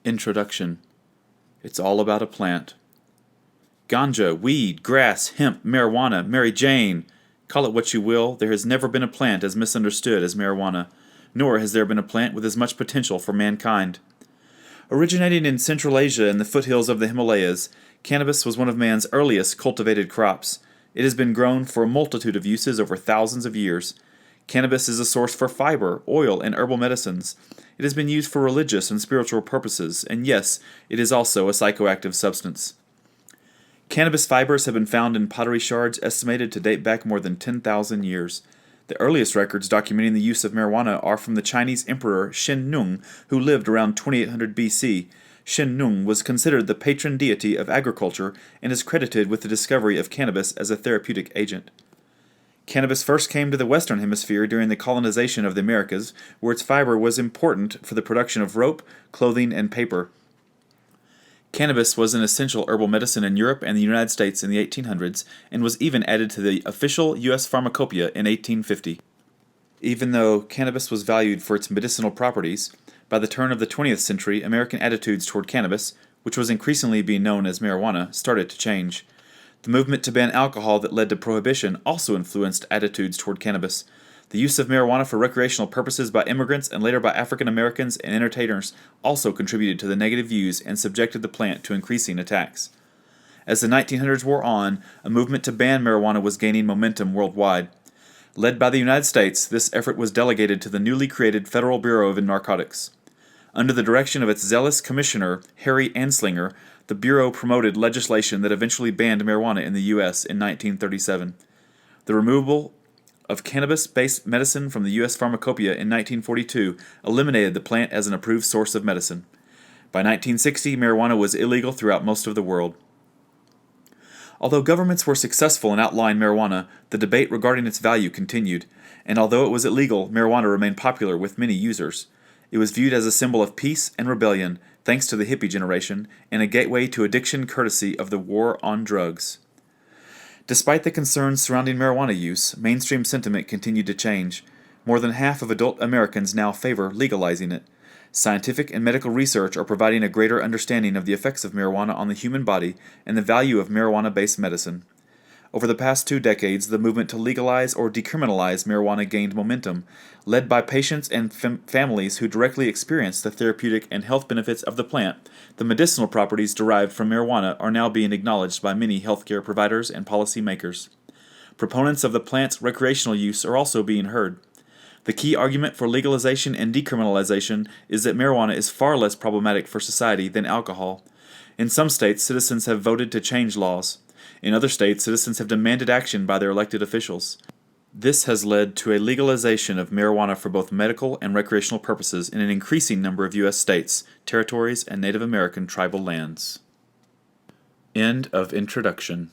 Introduction. It's all about a plant. Ganja, weed, grass, hemp, marijuana, Mary Jane. Call it what you will, there has never been a plant as misunderstood as marijuana, nor has there been a plant with as much potential for mankind. Originating in Central Asia and the foothills of the Himalayas, cannabis was one of man's earliest cultivated crops. It has been grown for a multitude of uses over thousands of years. Cannabis is a source for fiber, oil, and herbal medicines. It has been used for religious and spiritual purposes, and yes, it is also a psychoactive substance. Cannabis fibers have been found in pottery shards estimated to date back more than 10,000 years. The earliest records documenting the use of marijuana are from the Chinese Emperor Shen Nung, who lived around 2800 BC. Shen Nung was considered the patron deity of agriculture and is credited with the discovery of cannabis as a therapeutic agent. Cannabis first came to the Western Hemisphere during the colonization of the Americas, where its fiber was important for the production of rope, clothing, and paper. Cannabis was an essential herbal medicine in Europe and the United States in the 1800s, and was even added to the official U.S. pharmacopoeia in 1850. Even though cannabis was valued for its medicinal properties, by the turn of the 20th century, American attitudes toward cannabis, which was increasingly being known as marijuana, started to change. The movement to ban alcohol that led to prohibition also influenced attitudes toward cannabis. The use of marijuana for recreational purposes by immigrants and later by African Americans and entertainers also contributed to the negative views and subjected the plant to increasing attacks. As the 1900s wore on, a movement to ban marijuana was gaining momentum worldwide. Led by the United States, this effort was delegated to the newly created Federal Bureau of Narcotics. Under the direction of its zealous commissioner, Harry Anslinger, the Bureau promoted legislation that eventually banned marijuana in the U.S. in 1937. The removal of cannabis-based medicine from the U.S. Pharmacopoeia in 1942 eliminated the plant as an approved source of medicine. By 1960, marijuana was illegal throughout most of the world. Although governments were successful in outlawing marijuana, the debate regarding its value continued, and although it was illegal, marijuana remained popular with many users. It was viewed as a symbol of peace and rebellion, thanks to the hippie generation, and a gateway to addiction courtesy of the war on drugs. Despite the concerns surrounding marijuana use, mainstream sentiment continued to change. More than half of adult Americans now favor legalizing it. Scientific and medical research are providing a greater understanding of the effects of marijuana on the human body and the value of marijuana-based medicine. Over the past 2 decades, the movement to legalize or decriminalize marijuana gained momentum, led by patients and families who directly experience the therapeutic and health benefits of the plant. The medicinal properties derived from marijuana are now being acknowledged by many healthcare providers and policymakers. Proponents of the plant's recreational use are also being heard. The key argument for legalization and decriminalization is that marijuana is far less problematic for society than alcohol. In some states, citizens have voted to change laws. In other states, citizens have demanded action by their elected officials. This has led to a legalization of marijuana for both medical and recreational purposes in an increasing number of U.S. states, territories, and Native American tribal lands. End of introduction.